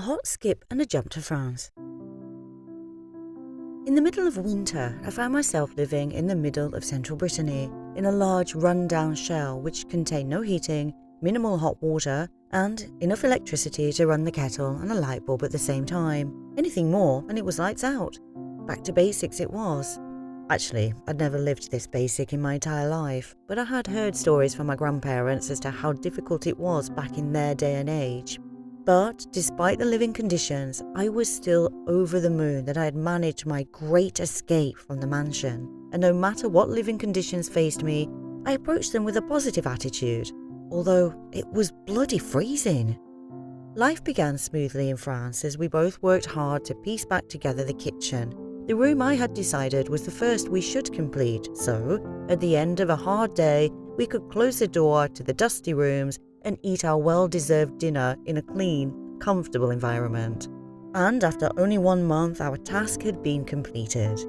hot skip and a jump to France. In the middle of winter, I found myself living in the middle of central Brittany, in a large run-down shell which contained no heating, minimal hot water, and enough electricity to run the kettle and a light bulb at the same time. Anything more and it was lights out. Back to basics it was. Actually, I'd never lived this basic in my entire life, but I had heard stories from my grandparents as to how difficult it was back in their day and age. But despite the living conditions, I was still over the moon that I had managed my great escape from the mansion. And no matter what living conditions faced me, I approached them with a positive attitude, although it was bloody freezing. Life began smoothly in France as we both worked hard to piece back together the kitchen. The room I had decided was the first we should complete, so at the end of a hard day, we could close the door to the dusty rooms and eat our well-deserved dinner in a clean, comfortable environment. And after only 1 month, our task had been completed.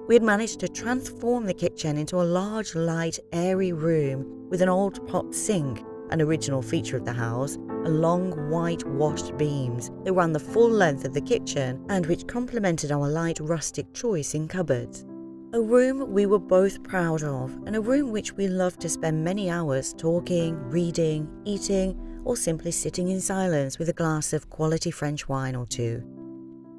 We had managed to transform the kitchen into a large, light, airy room with an old pot sink, an original feature of the house, and long, white-washed beams that ran the full length of the kitchen and which complemented our light, rustic choice in cupboards. A room we were both proud of, and a room which we loved to spend many hours talking, reading, eating, or simply sitting in silence with a glass of quality French wine or two.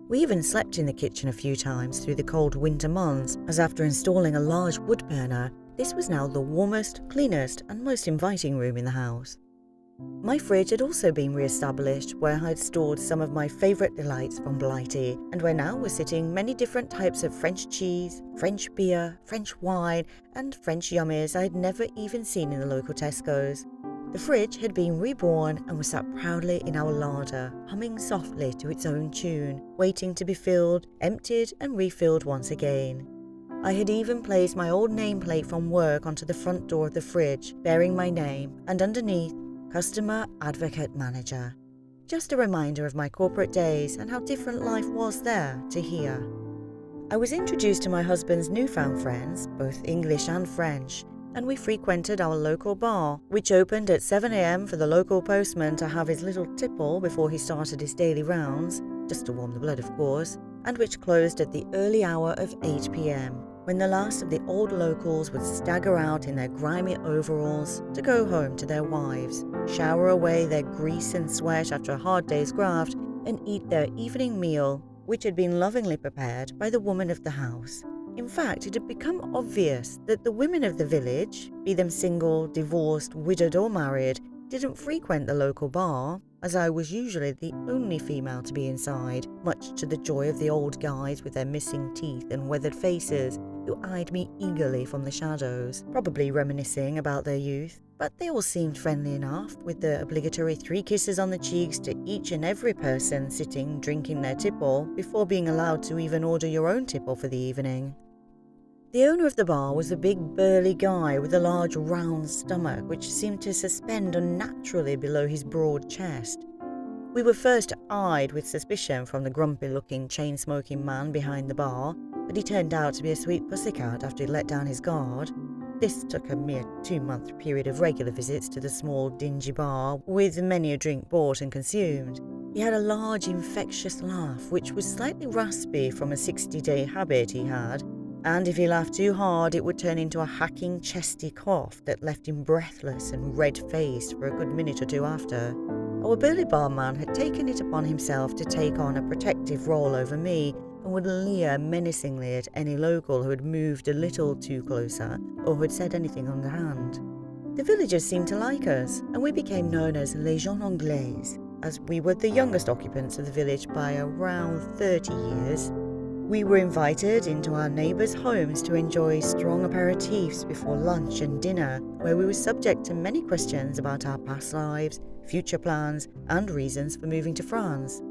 We even slept in the kitchen a few times through the cold winter months, as after installing a large wood burner, this was now the warmest, cleanest, and most inviting room in the house. My fridge had also been re-established, where I had stored some of my favourite delights from Blighty, and where now were sitting many different types of French cheese, French beer, French wine, and French yummies I had never even seen in the local Tesco's. The fridge had been reborn and was sat proudly in our larder, humming softly to its own tune, waiting to be filled, emptied, and refilled once again. I had even placed my old nameplate from work onto the front door of the fridge, bearing my name, and underneath, Customer Advocate Manager. Just a reminder of my corporate days and how different life was there to here. I was introduced to my husband's newfound friends, both English and French, and we frequented our local bar, which opened at 7 a.m. for the local postman to have his little tipple before he started his daily rounds, just to warm the blood of course, and which closed at the early hour of 8 p.m. when the last of the old locals would stagger out in their grimy overalls to go home to their wives, shower away their grease and sweat after a hard day's graft, and eat their evening meal, which had been lovingly prepared by the woman of the house. In fact, it had become obvious that the women of the village, be them single, divorced, widowed or married, didn't frequent the local bar, as I was usually the only female to be inside, much to the joy of the old guys with their missing teeth and weathered faces, who eyed me eagerly from the shadows, probably reminiscing about their youth. But they all seemed friendly enough, with the obligatory 3 kisses on the cheeks to each and every person sitting drinking their tipple before being allowed to even order your own tipple for the evening. The owner of the bar was a big burly guy with a large round stomach which seemed to suspend unnaturally below his broad chest. We were first eyed with suspicion from the grumpy-looking chain-smoking man behind the bar, but he turned out to be a sweet pussycat after he let down his guard. This took a mere 2-month period of regular visits to the small, dingy bar, with many a drink bought and consumed. He had a large, infectious laugh, which was slightly raspy from a 60-day habit he had, and if he laughed too hard, it would turn into a hacking, chesty cough that left him breathless and red-faced for a good minute or two after. Our burly barman had taken it upon himself to take on a protective role over me, and would leer menacingly at any local who had moved a little too closer or who had said anything underhand. The villagers seemed to like us, and we became known as les gens anglais, as we were the youngest occupants of the village by around 30 years. We were invited into our neighbours' homes to enjoy strong aperitifs before lunch and dinner, where we were subject to many questions about our past lives, future plans, and reasons for moving to France.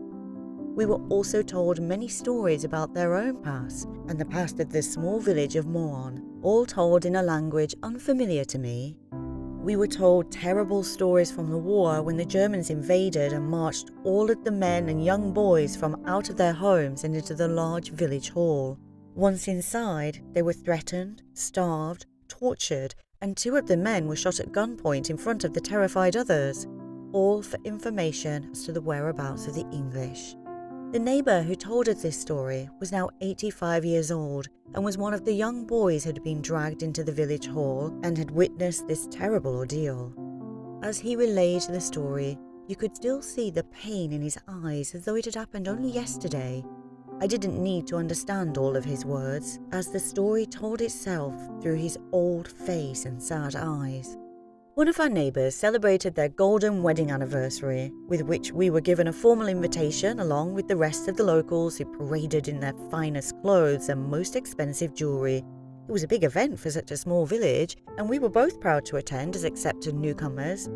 We were also told many stories about their own past and the past of the small village of Morne, all told in a language unfamiliar to me. We were told terrible stories from the war when the Germans invaded and marched all of the men and young boys from out of their homes and into the large village hall. Once inside, they were threatened, starved, tortured, and 2 of the men were shot at gunpoint in front of the terrified others. all for information as to the whereabouts of the English. The neighbour who told us this story was now 85 years old and was one of the young boys who had been dragged into the village hall and had witnessed this terrible ordeal. As he relayed the story, you could still see the pain in his eyes as though it had happened only yesterday. I didn't need to understand all of his words, as the story told itself through his old face and sad eyes. One of our neighbours celebrated their golden wedding anniversary, with which we were given a formal invitation along with the rest of the locals who paraded in their finest clothes and most expensive jewellery. It was a big event for such a small village, and we were both proud to attend as accepted newcomers.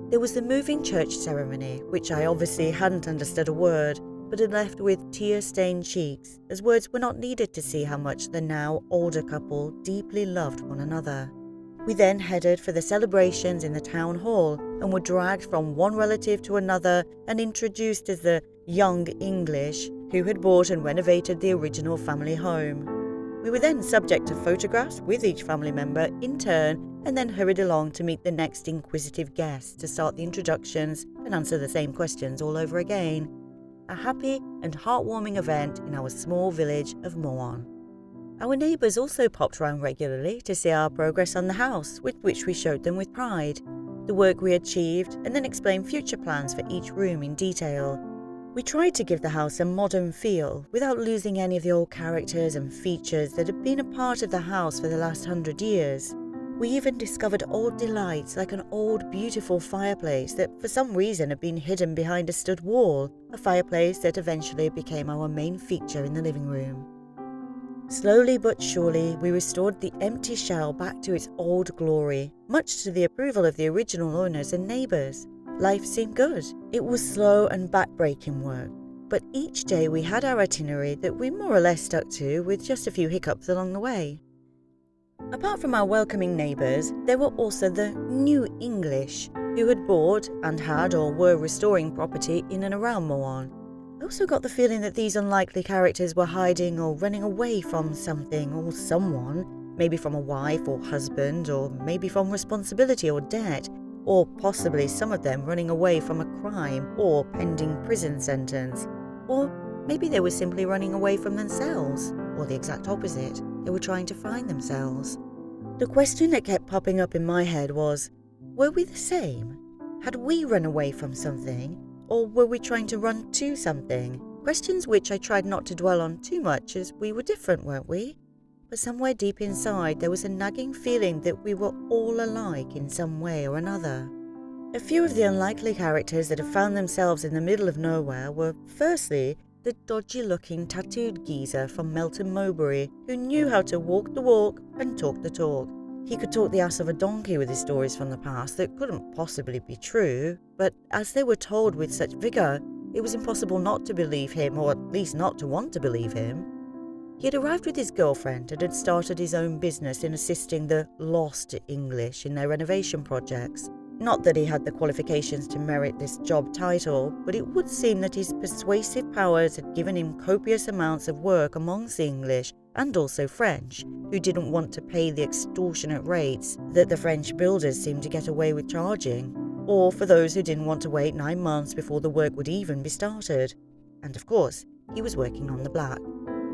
There was the moving church ceremony, which I obviously hadn't understood a word, but had left with tear-stained cheeks, as words were not needed to see how much the now older couple deeply loved one another. We then headed for the celebrations in the town hall and were dragged from one relative to another and introduced as the young English who had bought and renovated the original family home. We were then subject to photographs with each family member in turn and then hurried along to meet the next inquisitive guest to start the introductions and answer the same questions all over again. A happy and heartwarming event in our small village of Moan. Our neighbours also popped round regularly to see our progress on the house, with which we showed them with pride, the work we achieved, and then explained future plans for each room in detail. We tried to give the house a modern feel, without losing any of the old characters and features that had been a part of the house for the last 100 years. We even discovered old delights like an old beautiful fireplace that for some reason had been hidden behind a stud wall, a fireplace that eventually became our main feature in the living room. Slowly but surely we restored the empty shell back to its old glory, much to the approval of the original owners and neighbours. Life seemed good. It was slow and back-breaking work, but each day we had our itinerary that we more or less stuck to, with just a few hiccups along the way. Apart from our welcoming neighbours, there were also the new English, who had bought and had or were restoring property in and around Moan. I also got the feeling that these unlikely characters were hiding or running away from something or someone, maybe from a wife or husband, or maybe from responsibility or debt, or possibly some of them running away from a crime or pending prison sentence, or maybe they were simply running away from themselves, or the exact opposite. They were trying to find themselves. The question that kept popping up in my head was, were we the same? Had we run away from something, or were we trying to run to something? Questions which I tried not to dwell on too much, as we were different, weren't we? But somewhere deep inside there was a nagging feeling that we were all alike in some way or another. A few of the unlikely characters that had found themselves in the middle of nowhere were, firstly, the dodgy-looking tattooed geezer from Melton Mowbray, who knew how to walk the walk and talk the talk. He could talk the ass of a donkey with his stories from the past that couldn't possibly be true, but as they were told with such vigour, it was impossible not to believe him, or at least not to want to believe him. He had arrived with his girlfriend and had started his own business in assisting the lost English in their renovation projects. Not that he had the qualifications to merit this job title, but it would seem that his persuasive powers had given him copious amounts of work amongst the English, and also French, who didn't want to pay the extortionate rates that the French builders seemed to get away with charging, or for those who didn't want to wait 9 months before the work would even be started. And of course, he was working on the black.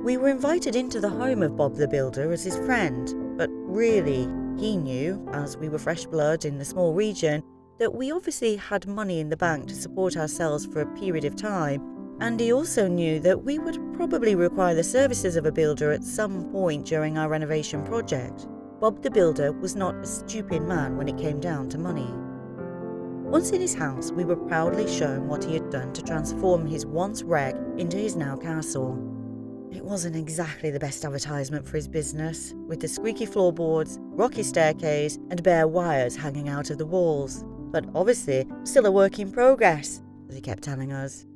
We were invited into the home of Bob the Builder as his friend, but really, he knew, as we were fresh blood in the small region, that we obviously had money in the bank to support ourselves for a period of time, and he also knew that we would probably require the services of a builder at some point during our renovation project. Bob the Builder was not a stupid man when it came down to money. Once in his house, we were proudly shown what he had done to transform his once wreck into his now castle. It wasn't exactly the best advertisement for his business, with the squeaky floorboards, rocky staircase, and bare wires hanging out of the walls. But obviously, still a work in progress, as he kept telling us.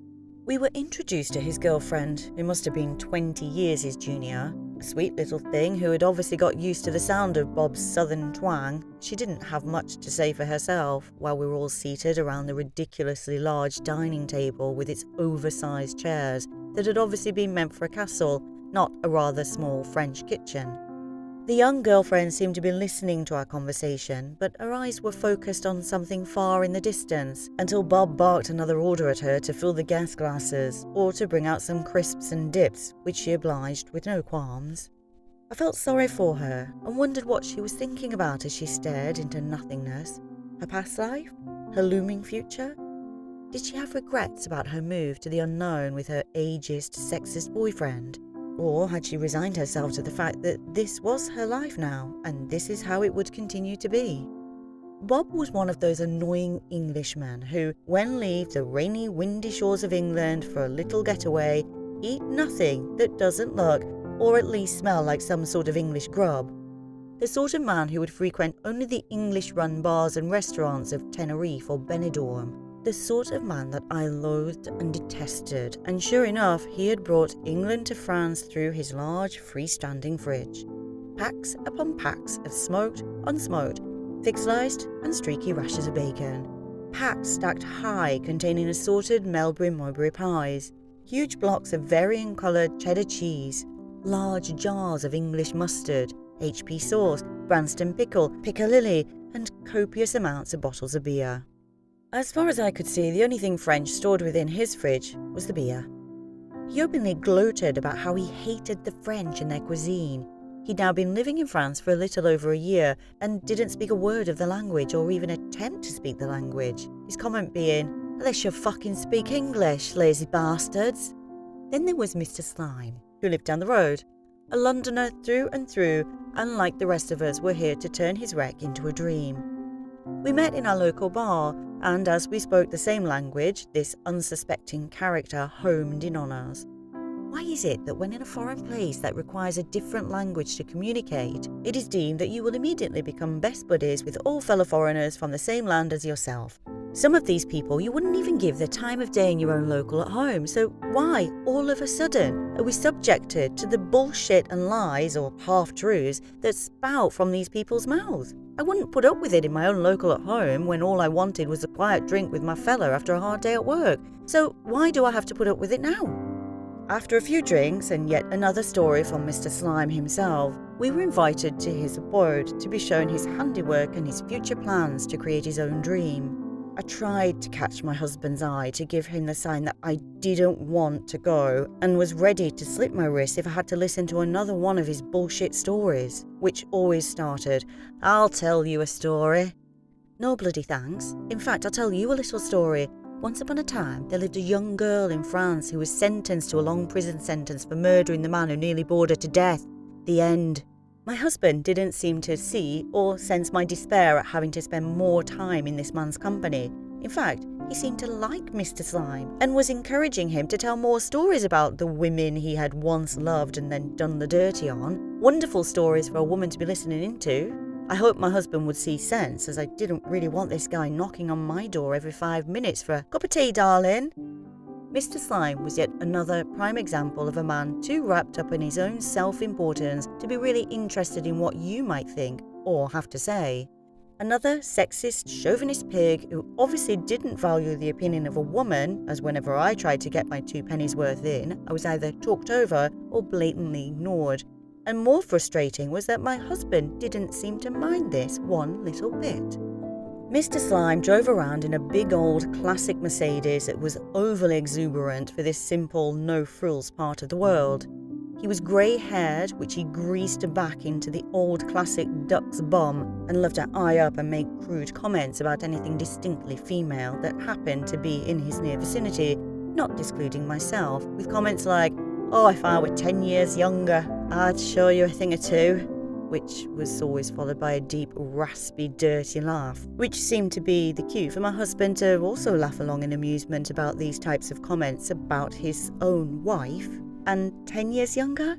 We were introduced to his girlfriend, who must have been 20 years his junior, a sweet little thing who had obviously got used to the sound of Bob's southern twang. She didn't have much to say for herself, while we were all seated around the ridiculously large dining table with its oversized chairs that had obviously been meant for a castle, not a rather small French kitchen. The young girlfriend seemed to be listening to our conversation, but her eyes were focused on something far in the distance until Bob barked another order at her to fill the gas glasses or to bring out some crisps and dips, which she obliged with no qualms. I felt sorry for her and wondered what she was thinking about as she stared into nothingness. Her past life? Her looming future? Did she have regrets about her move to the unknown with her ageist, sexist boyfriend? Or had she resigned herself to the fact that this was her life now, and this is how it would continue to be? Bob was one of those annoying Englishmen who, when leave the rainy, windy shores of England for a little getaway, eat nothing that doesn't look, or at least smell like some sort of English grub. The sort of man who would frequent only the English-run bars and restaurants of Tenerife or Benidorm. The sort of man that I loathed and detested, and sure enough, he had brought England to France through his large freestanding fridge. Packs upon packs of smoked, unsmoked, thick-sliced and streaky rashers of bacon. Packs stacked high containing assorted Melbourne mulberry pies, huge blocks of varying-coloured cheddar cheese, large jars of English mustard, HP sauce, Branston pickle, piccalilli, and copious amounts of bottles of beer. As far as I could see, the only thing French stored within his fridge was the beer. He openly gloated about how he hated the French and their cuisine. He'd now been living in France for a little over a year and didn't speak a word of the language or even attempt to speak the language, his comment being, "Unless you fucking speak English, lazy bastards." Then there was Mr. Slime, who lived down the road, a Londoner through and through, and like the rest of us were here to turn his wreck into a dream. We met in our local bar, and as we spoke the same language, this unsuspecting character homed in on us. Why is it that when in a foreign place that requires a different language to communicate, it is deemed that you will immediately become best buddies with all fellow foreigners from the same land as yourself? Some of these people you wouldn't even give the time of day in your own local at home, so why, all of a sudden, are we subjected to the bullshit and lies or half-truths that spout from these people's mouths? I wouldn't put up with it in my own local at home when all I wanted was a quiet drink with my fella after a hard day at work, so why do I have to put up with it now? After a few drinks and yet another story from Mr. Slime himself, we were invited to his abode to be shown his handiwork and his future plans to create his own dream. I tried to catch my husband's eye to give him the sign that I didn't want to go and was ready to slit my wrist if I had to listen to another one of his bullshit stories, which always started, "I'll tell you a story." No bloody thanks. In fact, I'll tell you a little story. Once upon a time, there lived a young girl in France who was sentenced to a long prison sentence for murdering the man who nearly bored her to death. The end. My husband didn't seem to see or sense my despair at having to spend more time in this man's company. In fact, he seemed to like Mr. Slime and was encouraging him to tell more stories about the women he had once loved and then done the dirty on. Wonderful stories for a woman to be listening into. I hoped my husband would see sense, as I didn't really want this guy knocking on my door every 5 minutes for a cup of tea, darling. Mr. Slime was yet another prime example of a man too wrapped up in his own self-importance to be really interested in what you might think or have to say. Another sexist, chauvinist pig who obviously didn't value the opinion of a woman, as whenever I tried to get my 2 pennies worth in, I was either talked over or blatantly ignored. And more frustrating was that my husband didn't seem to mind this one little bit. Mr. Slime drove around in a big old classic Mercedes that was overly exuberant for this simple, no-frills part of the world. He was grey-haired, which he greased back into the old classic duck's bum, and loved to eye up and make crude comments about anything distinctly female that happened to be in his near vicinity, not excluding myself, with comments like, "Oh, if I were 10 years younger, I'd show you a thing or two," which was always followed by a deep, raspy, dirty laugh, which seemed to be the cue for my husband to also laugh along in amusement about these types of comments about his own wife. And 10 years younger?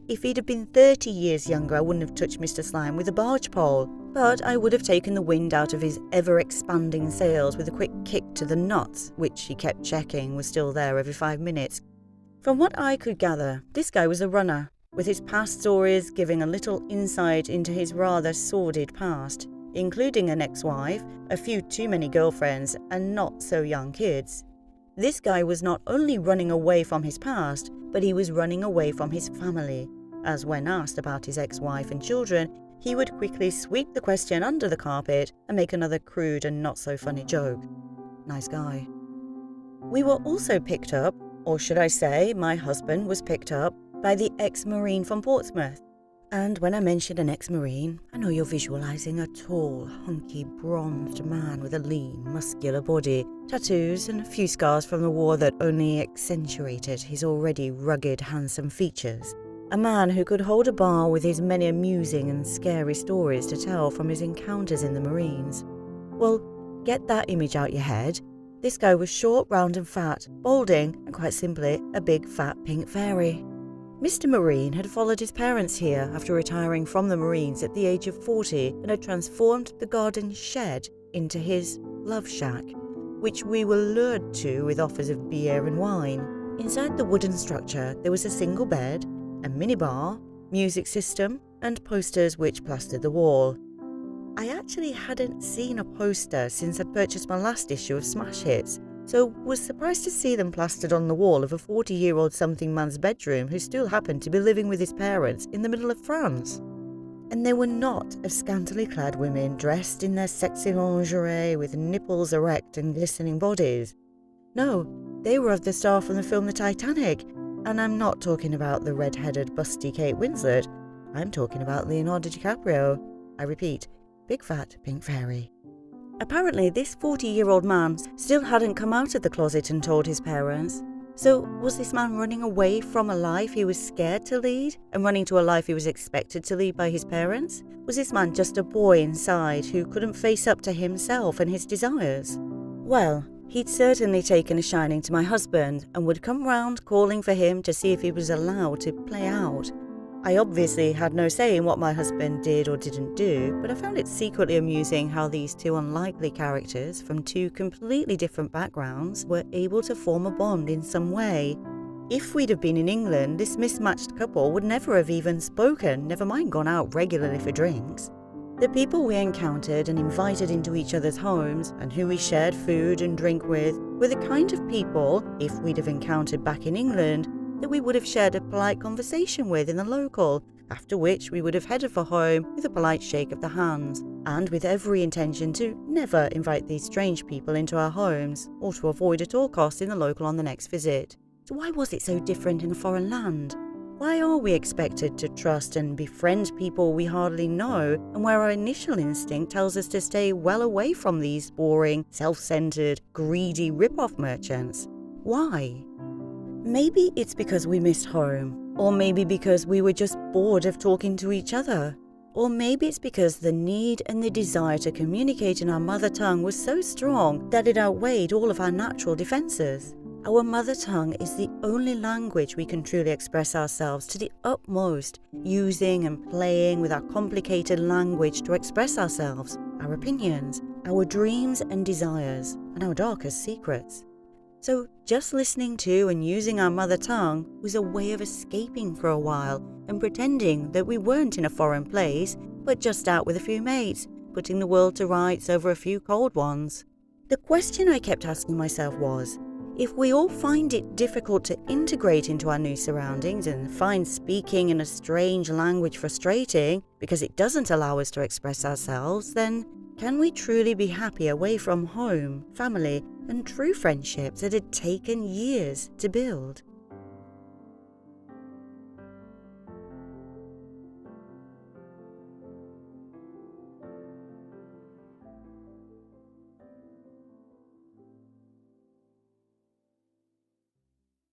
If he'd have been 30 years younger, I wouldn't have touched Mr. Slime with a barge pole, but I would have taken the wind out of his ever-expanding sails with a quick kick to the nuts, which he kept checking was still there every 5 minutes. From what I could gather, this guy was a runner, with his past stories giving a little insight into his rather sordid past, including an ex-wife, a few too many girlfriends, and not so young kids. This guy was not only running away from his past, but he was running away from his family. as when asked about his ex-wife and children, he would quickly sweep the question under the carpet and make another crude and not-so-funny joke. Nice guy. We were also picked up, or should I say, my husband was picked up, by the ex-Marine from Portsmouth. And when I mention an ex-Marine, I know you're visualizing a tall, hunky, bronzed man with a lean, muscular body, tattoos and a few scars from the war that only accentuated his already rugged, handsome features. A man who could hold a bar with his many amusing and scary stories to tell from his encounters in the Marines. Well, get that image out your head. This guy was short, round and fat, balding, and quite simply, a big fat pink fairy. Mr. Marine had followed his parents here after retiring from the Marines at the age of 40 and had transformed the garden shed into his love shack, which we were lured to with offers of beer and wine. Inside the wooden structure there was a single bed, a minibar, music system, and posters which plastered the wall. I actually hadn't seen a poster since I'd purchased my last issue of Smash Hits, so was surprised to see them plastered on the wall of a 40-year-old something man's bedroom who still happened to be living with his parents in the middle of France. And they were not of scantily clad women dressed in their sexy lingerie with nipples erect and glistening bodies. No, they were of the star from the film The Titanic, and I'm not talking about the red-headed busty Kate Winslet, I'm talking about Leonardo DiCaprio. I repeat, big fat pink fairy. Apparently, this 40-year-old man still hadn't come out of the closet and told his parents. So, was this man running away from a life he was scared to lead and running to a life he was expected to lead by his parents? Was this man just a boy inside who couldn't face up to himself and his desires? Well, he'd certainly taken a shining to my husband and would come round calling for him to see if he was allowed to play out. I obviously had no say in what my husband did or didn't do, but I found it secretly amusing how these two unlikely characters from two completely different backgrounds were able to form a bond in some way. If we'd have been in England, this mismatched couple would never have even spoken, never mind gone out regularly for drinks. The people we encountered and invited into each other's homes, and who we shared food and drink with, were the kind of people, if we'd have encountered back in England, that we would have shared a polite conversation with in the local, after which we would have headed for home with a polite shake of the hands, and with every intention to never invite these strange people into our homes, or to avoid at all costs in the local on the next visit. So why was it so different in a foreign land? Why are we expected to trust and befriend people we hardly know, and where our initial instinct tells us to stay well away from these boring, self-centered, greedy rip-off merchants? Why? Maybe it's because we missed home, or maybe because we were just bored of talking to each other. Or maybe it's because the need and the desire to communicate in our mother tongue was so strong that it outweighed all of our natural defenses. Our mother tongue is the only language we can truly express ourselves to the utmost, using and playing with our complicated language to express ourselves, our opinions, our dreams and desires, and our darkest secrets. So just listening to and using our mother tongue was a way of escaping for a while and pretending that we weren't in a foreign place, but just out with a few mates, putting the world to rights over a few cold ones. The question I kept asking myself was, if we all find it difficult to integrate into our new surroundings and find speaking in a strange language frustrating because it doesn't allow us to express ourselves, then can we truly be happy away from home, family, and true friendships that had taken years to build?